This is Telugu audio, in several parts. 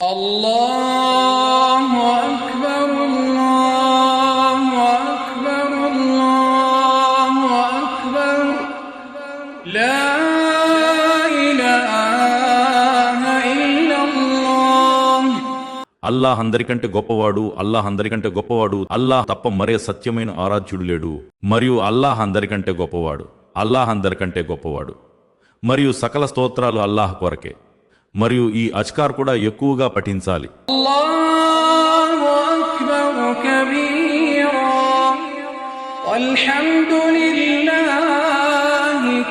الله أكبر الله أكبر الله أكبر لا إله إلا الله. అల్లాహ్ అందరికంటే గొప్పవాడు, అల్లాహ్ అందరికంటే గొప్పవాడు, అల్లాహ్ తప్ప మరే సత్యమైన ఆరాధ్యుడు లేడు. మరియు అల్లాహ్ అందరికంటే గొప్పవాడు, అల్లాహ్ అందరికంటే గొప్పవాడు. మరియు సకల స్తోత్రాలు అల్లాహ్ కొరకే. మరియు ఈ అజ్కార్ కూడా ఎక్కువగా పఠించాలి. అల్లాహు అక్బర్ కబీరా వల్హమ్దులిల్లాహి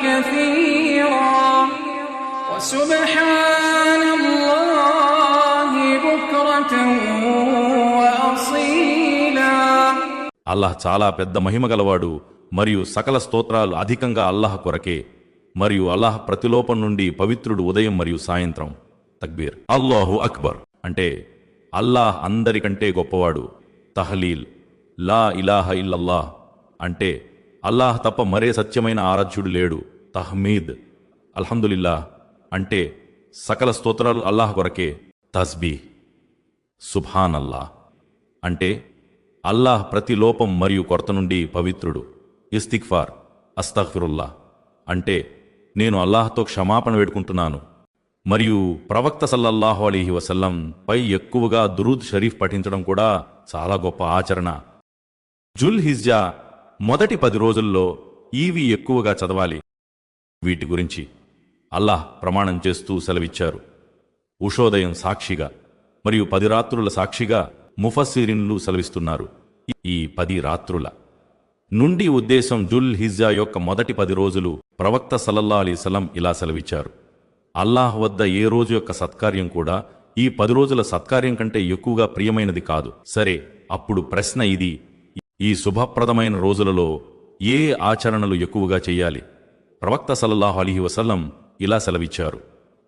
కసీరా వసుబ్హానల్లాహి బుక్రతన్ వఅసీలా. అల్లాహ్ చాలా పెద్ద మహిమ గలవాడు మరియు సకల స్తోత్రాలు అధికంగా అల్లాహ్ కొరకే. మరియు అల్లాహ్ ప్రతిలోపం నుండి పవిత్రుడు ఉదయం మరియు సాయంత్రం. తక్బీర్. అల్లాహు అక్బర్ అంటే అల్లాహ్ అందరికంటే గొప్పవాడు. తహలీల్ లా ఇలాహ ఇల్లల్లాహ్ అంటే అల్లాహ్ తప్ప మరే సత్యమైన ఆరాధ్యుడు లేడు. తహ్మీద్ అల్హమ్దులిల్లాహ్ అంటే సకల స్తోత్రాలు అల్లాహ్ కొరకే. తస్బీహ్ సుబ్హాన్ అల్లాహ్ అంటే అల్లాహ్ ప్రతి లోపం మరియు కొరత నుండి పవిత్రుడు. ఇస్తిగ్ఫార్ అస్తగ్ఫిరుల్లాహ్ అంటే నేను అల్లాహ్తో క్షమాపణ వేడుకుంటున్నాను. మరియు ప్రవక్త సల్లల్లాహు అలైహి వసల్లం పై ఎక్కువగా దురూద్ షరీఫ్ పఠించడం కూడా చాలా గొప్ప ఆచరణ. జుల్ హిజ్జా మొదటి 10 రోజుల్లో ఇవి ఎక్కువగా చదవాలి. వీటి గురించి అల్లాహ్ ప్రమాణం చేస్తూ సెలవిచ్చారు. ఉషోదయం సాక్షిగా మరియు 10 రాత్రుల సాక్షిగా ముఫస్సిరిన్లు సెలవిస్తున్నారు. ఈ 10 రాత్రుల నుండి ఉద్దేశం జుల్ హిజ్జా యొక్క మొదటి 10 రోజులు. ప్రవక్త సల్లల్లాహు అలైహి వసల్లం ఇలా సెలవిచ్చారు, అల్లాహ్ వద్ద ఏ రోజు యొక్క సత్కార్యం కూడా ఈ 10 రోజుల సత్కార్యం కంటే ఎక్కువగా ప్రియమైనది కాదు. సరే, అప్పుడు ప్రశ్న ఇది, ఈ శుభప్రదమైన రోజులలో ఏ ఆచరణలు ఎక్కువగా చెయ్యాలి? ప్రవక్త సల్లల్లాహు అలైహి వసల్లం ఇలా సెలవిచ్చారు,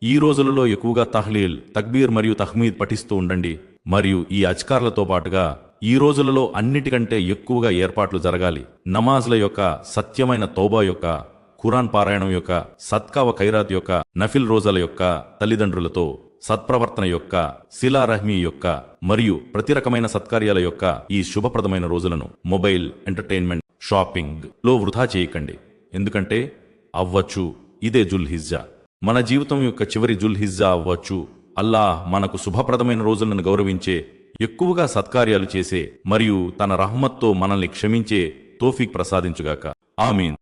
ఈ రోజులలో ఎక్కువగా తహ్లీల్, తక్బీర్ మరియు తహ్మీద్ పఠిస్తూ ఉండండి. మరియు ఈ అజ్కార్లతో పాటుగా ఈ రోజులలో అన్నిటికంటే ఎక్కువగా ఏర్పాట్లు జరగాలి. నమాజ్ల యొక్క, సత్యమైన తౌబా యొక్క, ఖురాన్ పారాయణం యొక్క, సద్కా వ ఖైరాత్ యొక్క, నఫిల్ రోజాల యొక్క, తల్లిదండ్రులతో సత్ప్రవర్తన యొక్క, శిలారహ్మీ యొక్క మరియు ప్రతి రకమైన సత్కార్యాల యొక్క ఈ శుభప్రదమైన రోజులను మొబైల్, ఎంటర్టైన్మెంట్, షాపింగ్ లో వృధా చేయకండి. ఎందుకంటే అవ్వచ్చు ఇదే జుల్ హిజ్జా, మన జీవితం యొక్క చివరి జుల్ హిజ్జా అవ్వచ్చు. అల్లాహ్ మనకు శుభప్రదమైన రోజులను గౌరవించే, ఎక్కువగా సత్కార్యాలు చేసే మరియు తన రహ్మత్తో మనల్ని క్షమించే తౌఫీక్ ప్రసాదించుగాక. ఆమీన్.